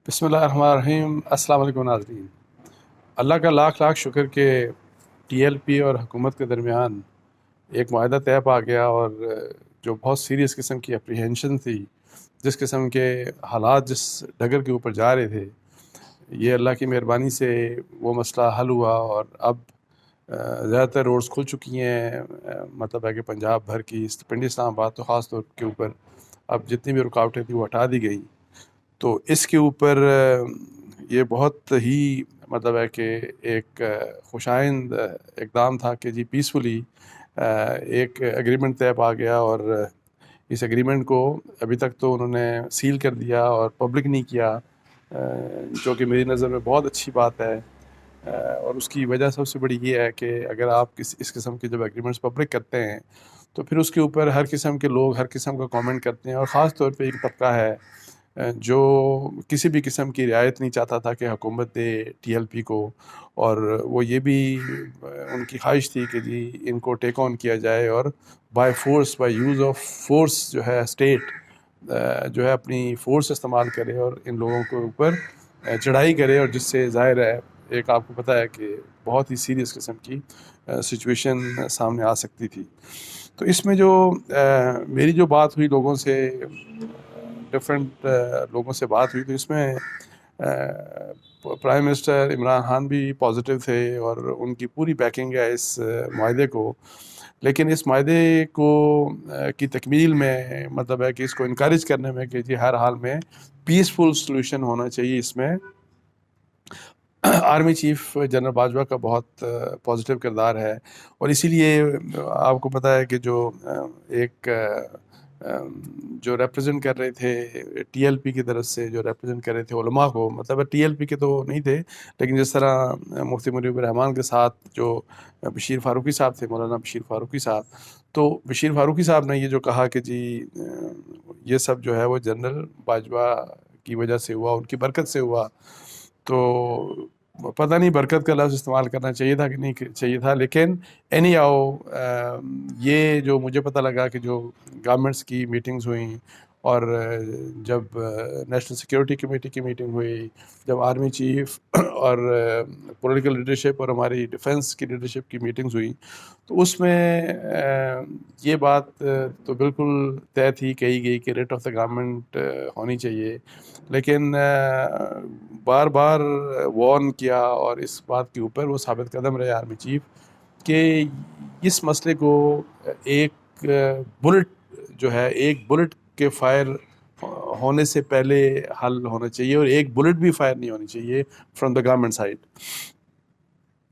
بسم اللہ الرحمن الرحیم۔ السلام علیکم ناظرین، اللہ کا لاکھ لاکھ شکر کہ ٹی ایل پی اور حکومت کے درمیان ایک معاہدہ طے پا گیا، اور جو بہت سیریس قسم کی اپریہنشن تھی، جس قسم کے حالات جس ڈگر کے اوپر جا رہے تھے، یہ اللہ کی مہربانی سے وہ مسئلہ حل ہوا، اور اب زیادہ تر روڈز کھل چکی ہیں۔ مطلب ہے کہ پنجاب بھر کی، پنڈی اسلام آباد تو خاص طور کے اوپر اب جتنی بھی رکاوٹیں تھیں وہ ہٹا دی گئیں۔ تو اس کے اوپر یہ بہت ہی مطلب ہے کہ ایک خوش آئند اقدام تھا کہ جی پیسفلی ایک ایگریمنٹ طے پا گیا، اور اس ایگریمنٹ کو ابھی تک تو انہوں نے سیل کر دیا اور پبلک نہیں کیا، جو کہ میری نظر میں بہت اچھی بات ہے۔ اور اس کی وجہ سب سے بڑی یہ ہے کہ اگر آپ اس قسم کے جب ایگریمنٹس پبلک کرتے ہیں تو پھر اس کے اوپر ہر قسم کے لوگ ہر قسم کا کامنٹ کرتے ہیں، اور خاص طور پہ ایک طبقہ ہے جو کسی بھی قسم کی رعایت نہیں چاہتا تھا کہ حکومت دے ٹی ایل پی کو، اور وہ یہ بھی ان کی خواہش تھی کہ جی ان کو ٹیک آن کیا جائے، اور by force, by use of force جو ہے اسٹیٹ جو ہے اپنی فورس استعمال کرے اور ان لوگوں کے اوپر چڑھائی کرے، اور جس سے ظاہر ہے ایک آپ کو پتہ ہے کہ بہت ہی سیریس قسم کی سچویشن سامنے آ سکتی تھی۔ تو اس میں جو میری جو بات ہوئی لوگوں سے، ڈفرینٹ لوگوں سے بات ہوئی، تو اس میں پرائم منسٹر عمران خان بھی پازیٹیو تھے اور ان کی پوری بیکنگ ہے اس معاہدے کو، لیکن اس معاہدے کو کی تکمیل میں مطلب ہے کہ اس کو انکریج کرنے میں کہ جی ہر حال میں پیسفل سلوشن ہونا چاہیے، اس میں آرمی چیف جنرل باجوہ کا بہت پازیٹیو کردار ہے۔ اور اسی لیے آپ کو پتہ ہے کہ جو ایک جو ریپرزینٹ کر رہے تھے ٹی ایل پی کی طرف سے، جو ریپرزینٹ کر رہے تھے علماء کو، مطلب ٹی ایل پی کے تو نہیں تھے، لیکن جس طرح مفتی منیب الرحمان کے ساتھ جو بشیر فاروقی صاحب تھے، مولانا بشیر فاروقی صاحب، تو بشیر فاروقی صاحب نے یہ جو کہا کہ جی یہ سب جو ہے وہ جنرل باجوہ کی وجہ سے ہوا، ان کی برکت سے ہوا۔ تو پتہ نہیں برکت کا لفظ استعمال کرنا چاہیے تھا کہ نہیں چاہیے تھا، لیکن اینی آؤ یہ جو مجھے پتہ لگا کہ جو گورنمنٹس کی میٹنگز ہوئیں، اور جب نیشنل سیکیورٹی کمیٹی کی میٹنگ ہوئی، جب آرمی چیف اور پولیٹیکل لیڈرشپ اور ہماری ڈیفنس کی لیڈرشپ کی میٹنگز ہوئی، تو اس میں یہ بات تو بالکل طے تھی، کہی گئی کہ ریٹ آف دا گورنمنٹ ہونی چاہیے، لیکن بار بار وارن کیا، اور اس بات کے اوپر وہ ثابت قدم رہے آرمی چیف کہ اس مسئلے کو ایک بلٹ جو ہے، ایک بلٹ کے فائر ہونے سے پہلے حل ہونا چاہیے، اور ایک بلٹ بھی فائر نہیں ہونی چاہیے فرام دا گورنمنٹ سائڈ۔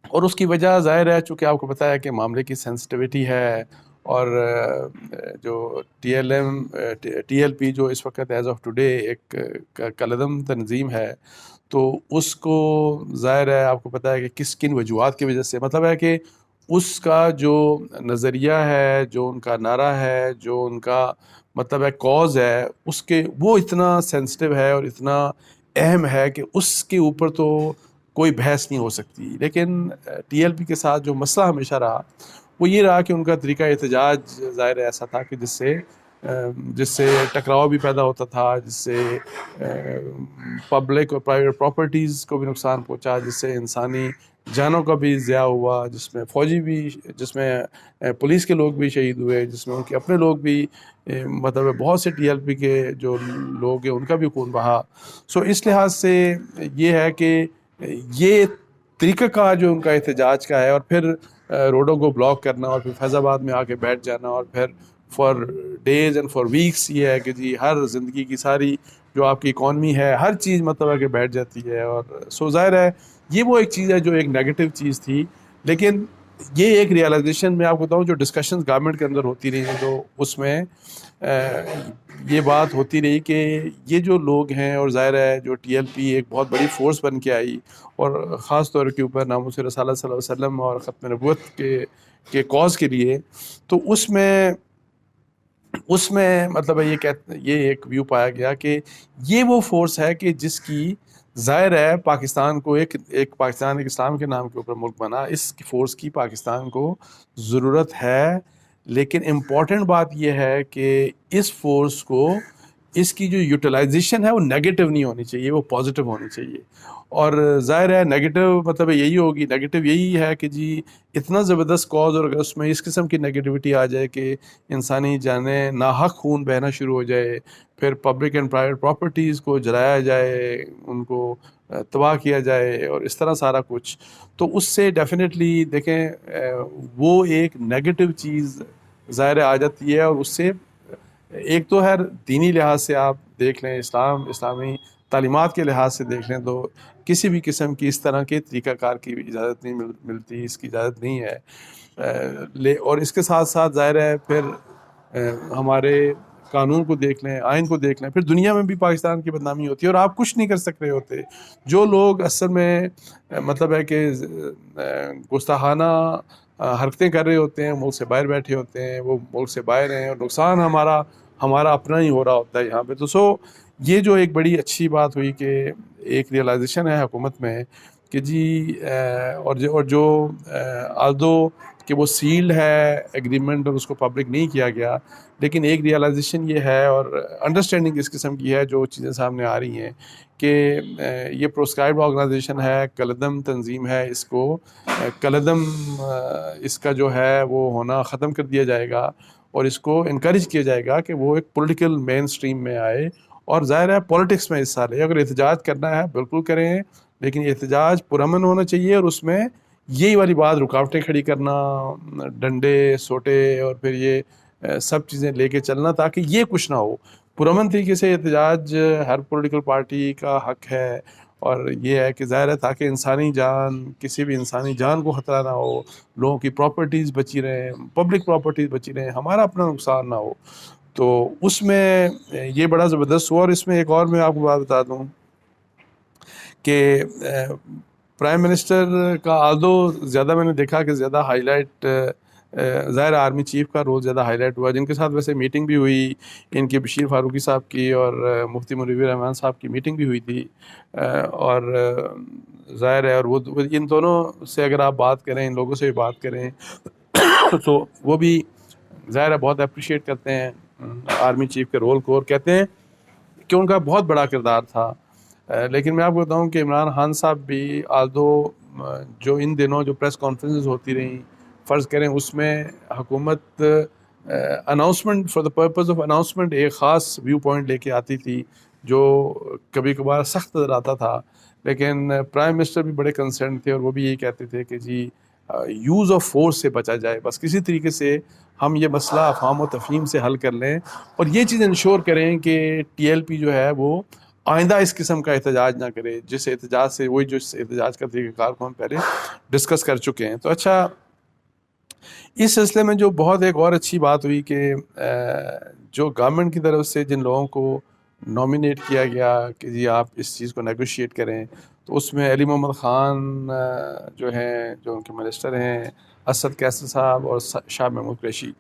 اور اس کی وجہ ظاہر ہے چونکہ آپ کو پتہ ہے کہ معاملے کی سینسٹیوٹی ہے، اور جو ٹی ایل پی جو اس وقت ایز آف ٹوڈے ایک کالعدم تنظیم ہے، تو اس کو ظاہر ہے آپ کو پتہ ہے کہ کن وجوہات کی وجہ سے، مطلب ہے کہ اس کا جو نظریہ ہے، جو ان کا نعرہ ہے، جو ان کا مطلب ہے کاز ہے، اس کے وہ اتنا سینسٹیو ہے اور اتنا اہم ہے کہ اس کے اوپر تو کوئی بحث نہیں ہو سکتی۔ لیکن ٹی ایل پی کے ساتھ جو مسئلہ ہمیشہ رہا وہ یہ رہا کہ ان کا طریقہ احتجاج ظاہر ایسا تھا کہ جس سے ٹکراؤ بھی پیدا ہوتا تھا، جس سے پبلک اور پرائیویٹ پراپرٹیز کو بھی نقصان پہنچا، جس سے انسانی جانوں کا بھی ضیاع ہوا، جس میں فوجی بھی، جس میں پولیس کے لوگ بھی شہید ہوئے، جس میں ان کے اپنے لوگ بھی مطلب بہت سے ٹی ایل پی کے جو لوگ ہیں ان کا بھی خون بہا۔ سو اس لحاظ سے یہ ہے کہ یہ طریقہ کار جو ان کا احتجاج کا ہے، اور پھر روڈوں کو بلاک کرنا، اور پھر فیض آباد میں آ کے بیٹھ جانا، اور پھر فار ڈیز اینڈ فار ویکس یہ ہے کہ جی ہر زندگی کی ساری جو آپ کی اکانومی ہے، ہر چیز مطلب ہے کہ بیٹھ جاتی ہے، اور سو ظاہر ہے یہ وہ ایک چیز ہے جو ایک نیگیٹو چیز تھی۔ لیکن یہ ایک ریئلائزیشن میں آپ کو بتاؤں جو ڈسکشنز گورنمنٹ کے اندر ہوتی رہی ہیں، تو اس میں یہ بات ہوتی رہی کہ یہ جو لوگ ہیں، اور ظاہر ہے جو ٹی ایل پی ایک بہت بڑی فورس بن کے آئی، اور خاص طور کے اوپر ناموس رسالت صلی اللہ علیہ وسلم اور ختم نبوت کے کاز کے لیے، تو اس میں مطلب ہے یہ ایک ویو پایا گیا کہ یہ وہ فورس ہے کہ جس کی ظاہر ہے پاکستان کو ایک پاکستان ایک اسلام کے نام کے اوپر ملک بنا، اس فورس کی پاکستان کو ضرورت ہے۔ لیکن امپورٹنٹ بات یہ ہے کہ اس فورس کو اس کی جو یوٹیلائزیشن ہے وہ نیگیٹو نہیں ہونی چاہیے، وہ پازیٹیو ہونی چاہیے. اور ظاہر ہے نیگیٹو مطلب یہی ہوگی، نیگیٹو یہی ہے کہ جی اتنا زبردست کاز، اور اگر اس میں اس قسم کی نیگیٹیوٹی آ جائے کہ انسانی جانیں ناحق خون بہنا شروع ہو جائے، پھر پبلک اینڈ پرائیویٹ پراپرٹیز کو جلایا جائے، ان کو تباہ کیا جائے، اور اس طرح سارا کچھ، تو اس سے ڈیفینیٹلی دیکھیں وہ ایک نیگیٹو چیز ظاہر آ جاتی ہے. اور اس سے ایک تو ہے دینی لحاظ سے آپ دیکھ لیں، اسلامی تعلیمات کے لحاظ سے دیکھ لیں تو کسی بھی قسم کی اس طرح کے طریقہ کار کی اجازت نہیں ملتی، اس کی اجازت نہیں ہے. اور اس کے ساتھ ساتھ ظاہر ہے پھر ہمارے قانون کو دیکھ لیں، آئین کو دیکھ لیں، پھر دنیا میں بھی پاکستان کی بدنامی ہوتی ہے، اور آپ کچھ نہیں کر سک رہے ہوتے. جو لوگ اصل میں مطلب ہے کہ گستاخانہ حرکتیں کر رہے ہوتے ہیں، ملک سے باہر بیٹھے ہوتے ہیں، وہ ملک سے باہر ہیں، اور نقصان ہمارا اپنا ہی ہو رہا ہوتا ہے یہاں پہ. تو یہ جو ایک بڑی اچھی بات ہوئی کہ ایک ریئلائزیشن ہے حکومت میں کہ جی اور جو آلدو کہ وہ سیلڈ ہے ایگریمنٹ اور اس کو پبلک نہیں کیا گیا، لیکن ایک ریئلائزیشن یہ ہے اور انڈرسٹینڈنگ اس قسم کی ہے جو چیزیں سامنے آ رہی ہیں کہ یہ پروسکرائبڈ آرگنائزیشن ہے، کالعدم تنظیم ہے، اس کو کالعدم اس کا جو ہے وہ ہونا ختم کر دیا جائے گا، اور اس کو انکریج کیا جائے گا کہ وہ ایک پولیٹیکل مین سٹریم میں آئے اور ظاہر ہے پولیٹکس میں حصہ لے. اگر احتجاج کرنا ہے بالکل کریں، لیکن احتجاج پرامن ہونا چاہیے، اور اس میں یہی والی بات رکاوٹیں کھڑی کرنا، ڈنڈے سوٹے اور پھر یہ سب چیزیں لے کے چلنا تاکہ یہ کچھ نہ ہو. پرامن طریقے سے احتجاج ہر پولیٹیکل پارٹی کا حق ہے، اور یہ ہے کہ ظاہر ہے تاکہ انسانی جان، کسی بھی انسانی جان کو خطرہ نہ ہو، لوگوں کی پراپرٹیز بچی رہیں، پبلک پراپرٹیز بچی رہیں، ہمارا اپنا نقصان نہ ہو. تو اس میں یہ بڑا زبردست ہوا. اور اس میں ایک اور میں آپ کو بات بتا دوں کہ پرائم منسٹر کا آلدو زیادہ میں نے دیکھا کہ زیادہ ہائی لائٹ ظاہر آرمی چیف کا رول زیادہ ہائی لائٹ ہوا، جن کے ساتھ ویسے میٹنگ بھی ہوئی ان کی بشیر فاروقی صاحب کی اور مفتی منیر رحمان صاحب کی میٹنگ بھی ہوئی تھی. اور ظاہر ہے اور وہ ان دونوں سے اگر آپ بات کریں، ان لوگوں سے بھی بات کریں تو وہ بھی ظاہر ہے بہت اپریشیٹ کرتے ہیں آرمی چیف کے رول کو، اور کہتے ہیں کہ ان کا بہت بڑا کردار تھا. لیکن میں آپ کو بتاؤں کہ عمران خان صاحب بھی آلدو جو ان دنوں جو پریس کانفرنسز ہوتی رہیں، فرض کریں اس میں حکومت announcement for the purpose of announcement ایک خاص ویو پوائنٹ لے کے آتی تھی جو کبھی کبھار سخت نظر آتا تھا، لیکن پرائم منسٹر بھی بڑے کنسرن تھے اور وہ بھی یہی کہتے تھے کہ جی یوز آف فورس سے بچا جائے، بس کسی طریقے سے ہم یہ مسئلہ افہام و تفہیم سے حل کر لیں، اور یہ چیز انشور کریں کہ ٹی ایل پی جو ہے وہ آئندہ اس قسم کا احتجاج نہ کرے، جس احتجاج سے وہی جو احتجاج کا طریقہ کار کو ہم پہلے ڈسکس کر چکے ہیں. تو اچھا اس سلسلے میں جو بہت ایک اور اچھی بات ہوئی کہ جو گورنمنٹ کی طرف سے جن لوگوں کو نامینیٹ کیا گیا کہ جی آپ اس چیز کو نیگوشیٹ کریں، تو اس میں علی محمد خان جو ہیں جو ان کے منسٹر ہیں، اسد کیسر صاحب اور شاہ محمود قریشی،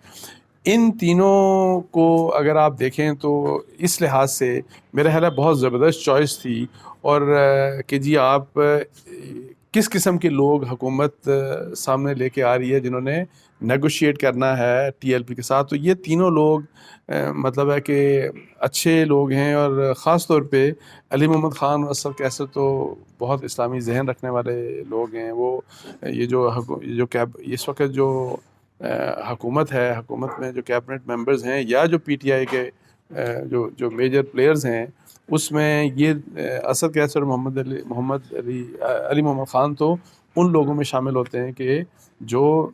ان تینوں کو اگر آپ دیکھیں تو اس لحاظ سے میرا خیال ہے بہت زبردست چوائس تھی. اور کہ جی آپ کس قسم کے لوگ حکومت سامنے لے کے آ رہی ہے جنہوں نے نیگوشیٹ کرنا ہے ٹی ایل پی کے ساتھ، تو یہ تینوں لوگ مطلب ہے کہ اچھے لوگ ہیں. اور خاص طور پہ علی محمد خان اور اسد کیسر تو بہت اسلامی ذہن رکھنے والے لوگ ہیں. وہ یہ جو اس وقت جو حکومت ہے، حکومت میں جو کیبنٹ ممبرز ہیں یا جو پی ٹی آئی کے جو میجر پلیئرز ہیں، اس میں یہ اسد کیسر علی محمد خان تو ان لوگوں میں شامل ہوتے ہیں کہ جو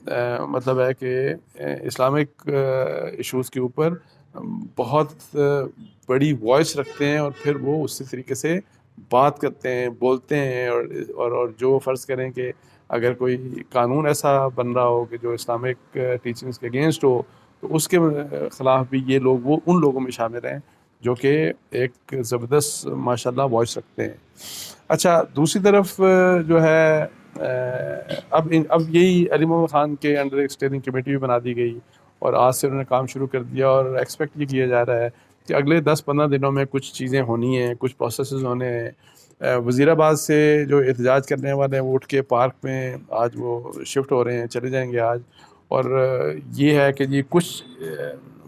مطلب ہے کہ اسلامک ایشوز کے اوپر بہت بڑی وائس رکھتے ہیں، اور پھر وہ اسی طریقے سے بات کرتے ہیں، بولتے ہیں. اور جو فرض کریں کہ اگر کوئی قانون ایسا بن رہا ہو کہ جو اسلامک ٹیچنگز کے اگینسٹ ہو، تو اس کے خلاف بھی یہ لوگ وہ ان لوگوں میں شامل ہیں جو کہ ایک زبردست ماشاءاللہ وائس رکھتے ہیں. اچھا دوسری طرف جو ہے اب یہی علی محمد خان کے انڈر ایک اسٹیئرنگ کمیٹی بھی بنا دی گئی، اور آج سے انہوں نے کام شروع کر دیا، اور ایکسپیکٹ یہ کیا جا رہا ہے کہ اگلے 10-15 دنوں میں کچھ چیزیں ہونی ہیں، کچھ پروسیسز ہونے ہیں. وزیر آباد سے جو احتجاج کرنے والے ہیں وہ اٹھ کے پارک میں آج وہ شفٹ ہو رہے ہیں، چلے جائیں گے آج. اور یہ ہے کہ یہ کچھ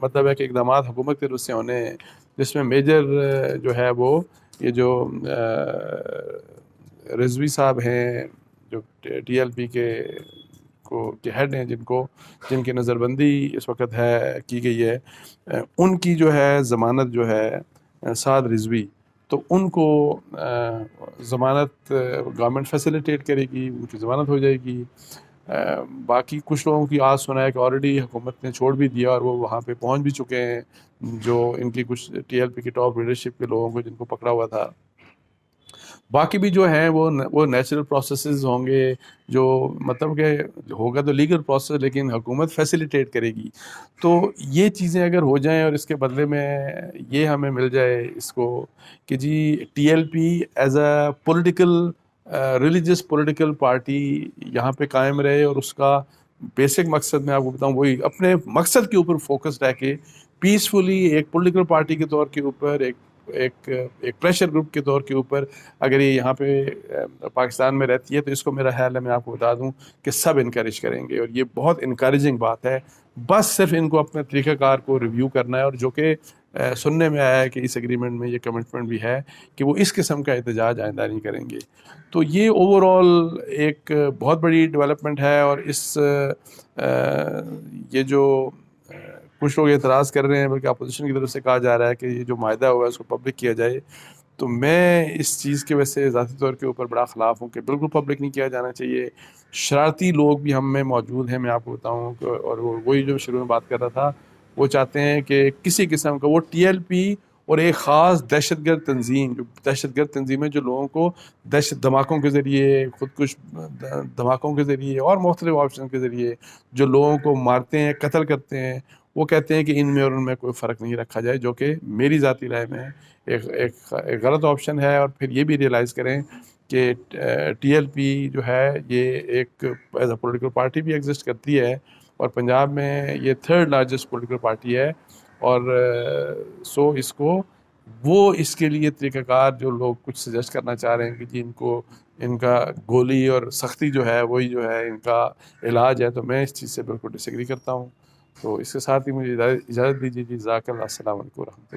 مطلب ہے کہ اقدامات حکومت کے طرف سے ہونے ہیں جس میں میجر جو ہے وہ یہ جو رضوی صاحب ہیں جو ٹی ایل پی کے ہیڈ ہیں، جن کی نظر بندی اس وقت کی گئی ہے، ان کی جو ہے ضمانت جو ہے سعد رضوی، تو ان کو ضمانت گورنمنٹ فیسیلیٹیٹ کرے گی، ان کی ضمانت ہو جائے گی۔ باقی کچھ لوگوں کی آج سنا ہے کہ آلریڈی حکومت نے چھوڑ بھی دیا اور وہ وہاں پہ پہنچ بھی چکے ہیں، جو ان کی کچھ ٹی ایل پی کی ٹاپ لیڈرشپ کے لوگوں کو جن کو پکڑا ہوا تھا۔ باقی بھی جو ہیں وہ نیچرل پروسیسز ہوں گے، جو مطلب کہ ہوگا تو لیگل پروسیس، لیکن حکومت فیسیلیٹیٹ کرے گی۔ تو یہ چیزیں اگر ہو جائیں اور اس کے بدلے میں یہ ہمیں مل جائے اس کو کہ G T L P as a political religious political party یہاں پہ قائم رہے، اور اس کا بیسک مقصد میں آپ کو بتاؤں وہی اپنے مقصد کے اوپر فوکس رہ کے پیسفلی ایک پولیٹیکل پارٹی کے طور کے اوپر ایک پریشر گروپ کے طور کے اوپر اگر یہ یہاں پہ پاکستان میں رہتی ہے، تو اس کو میرا خیال ہے، میں آپ کو بتا دوں کہ سب انکریج کریں گے، اور یہ بہت انکریجنگ بات ہے۔ بس صرف ان کو اپنے طریقہ کار کو ریویو کرنا ہے، اور جو کہ سننے میں آیا ہے کہ اس ایگریمنٹ میں یہ کمٹمنٹ بھی ہے کہ وہ اس قسم کا احتجاج آئندہ نہیں کریں گے۔ تو یہ اوور آل ایک بہت بڑی ڈیولپمنٹ ہے، اور یہ جو کچھ لوگ اعتراض کر رہے ہیں، بلکہ اپوزیشن کی طرف سے کہا جا رہا ہے کہ یہ جو معاہدہ ہوا ہے اس کو پبلک کیا جائے، تو میں اس چیز کی وجہ سے ذاتی طور کے اوپر بڑا خلاف ہوں کہ بالکل پبلک نہیں کیا جانا چاہیے۔ شرارتی لوگ بھی ہم میں موجود ہیں، میں آپ کو بتاؤں اور وہی جو شروع میں بات کر رہا تھا، وہ چاہتے ہیں کہ کسی قسم کا وہ ٹی ایل پی اور ایک خاص دہشت گرد تنظیم، جو دہشت گرد تنظیم ہے، جو لوگوں کو دہشت دھماکوں کے ذریعے، خودکش دھماکوں کے ذریعے اور مختلف آپشن کے ذریعے جو لوگوں کو مارتے ہیں، قتل کرتے ہیں، وہ کہتے ہیں کہ ان میں اور ان میں کوئی فرق نہیں رکھا جائے، جو کہ میری ذاتی رائے میں ایک غلط آپشن ہے۔ اور پھر یہ بھی ریئلائز کریں کہ ٹی ایل پی جو ہے یہ ایک ایز اے پولیٹیکل پارٹی بھی ایگزسٹ کرتی ہے، اور پنجاب میں یہ 3rd لارجسٹ پولیٹیکل پارٹی ہے، اور سو اس کو وہ اس کے لیے طریقہ کار جو لوگ کچھ سجیسٹ کرنا چاہ رہے ہیں کہ جی ان کا گولی اور سختی جو ہے وہی جو ہے ان کا علاج ہے، تو میں اس چیز سے بالکل ڈس ایگری کرتا ہوں۔ تو اس کے ساتھ ہی مجھے اجازت دیجیے جی، جزاک اللہ، السلام علیکم ورحمۃ اللہ۔